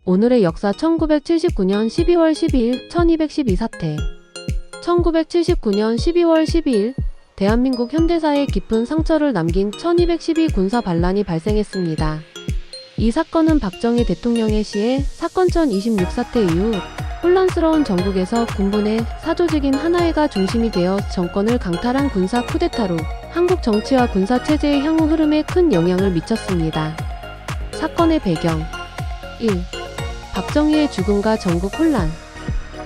오늘의 역사 1979년 12월 12일 1212 사태. 1979년 12월 12일 대한민국 현대사에 깊은 상처를 남긴 1212 군사 반란이 발생했습니다. 이 사건은 박정희 대통령의 시해 사건 1026 사태 이후 혼란스러운 전국에서 군부 내 사조직인 하나회가 중심이 되어 정권을 강탈한 군사 쿠데타로 한국 정치와 군사 체제의 향후 흐름에 큰 영향을 미쳤습니다. 사건의 배경 1. 박정희의 죽음과 전국 혼란.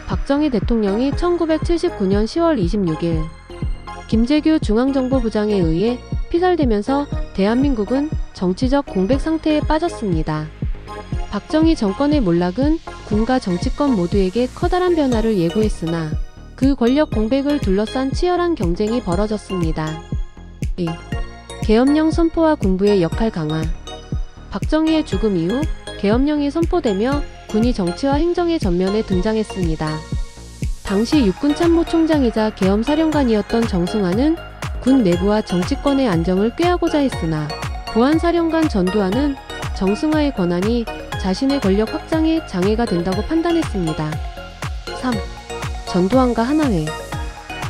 박정희 대통령이 1979년 10월 26일 김재규 중앙정보부장에 의해 피살되면서 대한민국은 정치적 공백 상태에 빠졌습니다. 박정희 정권의 몰락은 군과 정치권 모두에게 커다란 변화를 예고했으나 그 권력 공백을 둘러싼 치열한 경쟁이 벌어졌습니다. 2. 계엄령 선포와 군부의 역할 강화. 박정희의 죽음 이후 계엄령이 선포되며 군이 정치와 행정의 전면에 등장했습니다. 당시 육군참모총장이자 계엄사령관이었던 정승화는 군 내부와 정치권의 안정을 꾀하고자 했으나 보안사령관 전두환은 정승화의 권한이 자신의 권력 확장에 장애가 된다고 판단했습니다. 3. 전두환과 하나회.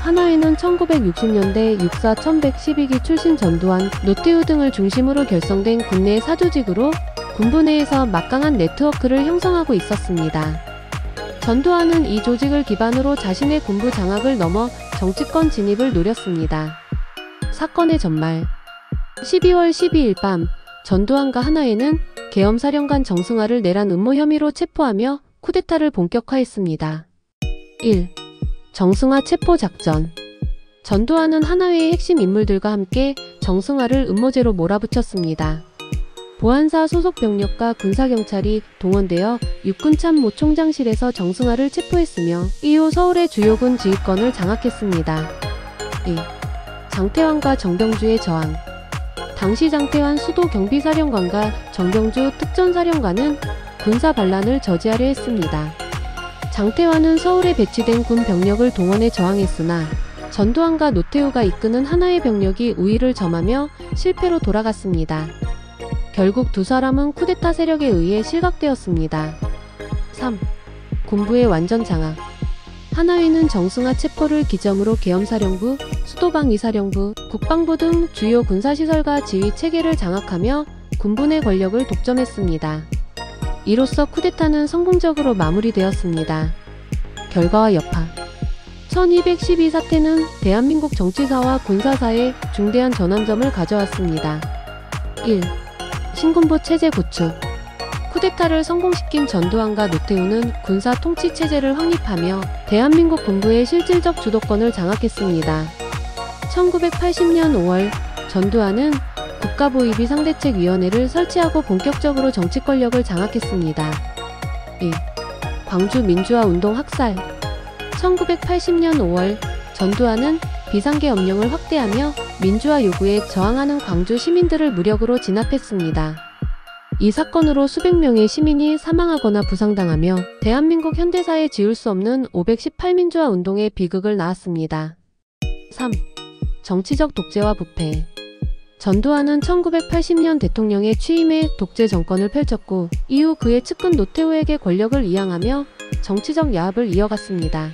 하나회는 1960년대 육사 1112기 출신 전두환, 노태우 등을 중심으로 결성된 군내 사조직으로 군부 내에서 막강한 네트워크를 형성하고 있었습니다. 전두환은 이 조직을 기반으로 자신의 군부 장악을 넘어 정치권 진입을 노렸습니다. 사건의 전말 12월 12일 밤 전두환과 하나회는 계엄사령관 정승화를 내란 음모 혐의로 체포하며 쿠데타를 본격화했습니다. 1. 정승화 체포작전. 전두환은 하나회의 핵심 인물들과 함께 정승화를 음모죄로 몰아붙였습니다. 보안사 소속 병력과 군사경찰이 동원되어 육군참모총장실에서 정승화를 체포했으며 이후 서울의 주요군 지휘권을 장악했습니다. 2. 장태환과 정병주의 저항. 당시 장태환 수도경비사령관과 정병주 특전사령관은 군사 반란을 저지하려 했습니다. 장태환은 서울에 배치된 군 병력을 동원해 저항했으나 전두환과 노태우가 이끄는 하나의 병력이 우위를 점하며 실패로 돌아갔습니다. 결국 두 사람은 쿠데타 세력에 의해 실각되었습니다. 3. 군부의 완전 장악. 하나회는 정승화 체포를 기점으로 계엄사령부, 수도방위사령부, 국방부 등 주요 군사시설과 지휘 체계를 장악하며 군부 내 권력을 독점했습니다. 이로써 쿠데타는 성공적으로 마무리되었습니다. 결과와 여파. 1212 사태는 대한민국 정치사와 군사사에 중대한 전환점을 가져왔습니다. 1. 신군부 체제 구축. 쿠데타를 성공시킨 전두환과 노태우는 군사 통치 체제를 확립하며 대한민국 군부의 실질적 주도권을 장악했습니다. 1980년 5월 전두환은 국가보위비상대책위원회를 설치하고 본격적으로 정치 권력을 장악했습니다. 2. 광주 민주화 운동 학살. 1980년 5월 전두환은 비상계엄령을 확대하며 민주화 요구에 저항하는 광주 시민들을 무력으로 진압했습니다. 이 사건으로 수백 명의 시민이 사망하거나 부상당하며 대한민국 현대사에 지울 수 없는 518민주화 운동의 비극을 낳았습니다. 3. 정치적 독재와 부패. 전두환은 1980년 대통령의 취임에 독재 정권을 펼쳤고 이후 그의 측근 노태우에게 권력을 이양하며 정치적 야합을 이어갔습니다.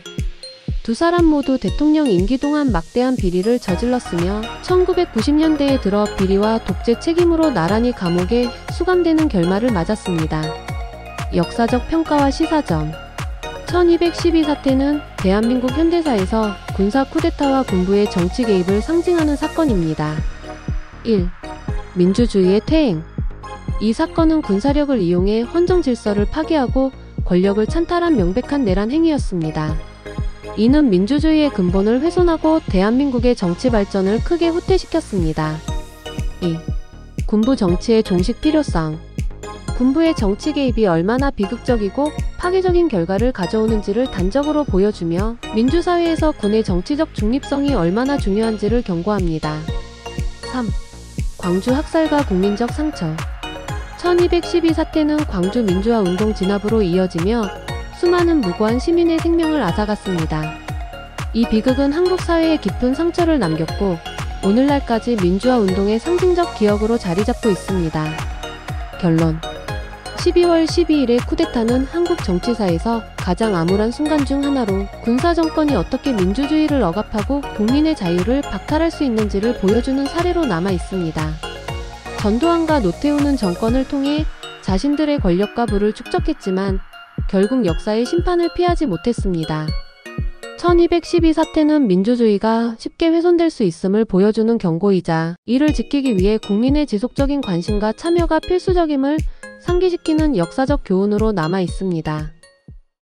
두 사람 모두 대통령 임기 동안 막대한 비리를 저질렀으며 1990년대에 들어 비리와 독재 책임으로 나란히 감옥에 수감되는 결말을 맞았습니다. 역사적 평가와 시사점. 1212 사태는 대한민국 현대사에서 군사 쿠데타와 군부의 정치 개입을 상징하는 사건입니다. 1. 민주주의의 퇴행. 이 사건은 군사력을 이용해 헌정 질서를 파괴하고 권력을 찬탈한 명백한 내란 행위였습니다. 이는 민주주의의 근본을 훼손하고 대한민국의 정치 발전을 크게 후퇴시켰습니다. 2. 군부 정치의 종식 필요성. 군부의 정치 개입이 얼마나 비극적이고 파괴적인 결과를 가져오는지를 단적으로 보여주며 민주사회에서 군의 정치적 중립성이 얼마나 중요한지를 경고합니다. 3. 광주 학살과 국민적 상처. 1212 사태는 광주 민주화 운동 진압으로 이어지며 수많은 무고한 시민의 생명을 앗아갔습니다. 이 비극은 한국 사회에 깊은 상처를 남겼고 오늘날까지 민주화 운동의 상징적 기억으로 자리잡고 있습니다. 결론. 12월 12일의 쿠데타는 한국 정치사에서 가장 암울한 순간 중 하나로 군사정권이 어떻게 민주주의를 억압하고 국민의 자유를 박탈할 수 있는지를 보여주는 사례로 남아 있습니다. 전두환과 노태우는 정권을 통해 자신들의 권력과 부를 축적했지만 결국 역사의 심판을 피하지 못했습니다. 1212 사태는 민주주의가 쉽게 훼손될 수 있음을 보여주는 경고이자 이를 지키기 위해 국민의 지속적인 관심과 참여가 필수적임을 상기시키는 역사적 교훈으로 남아 있습니다.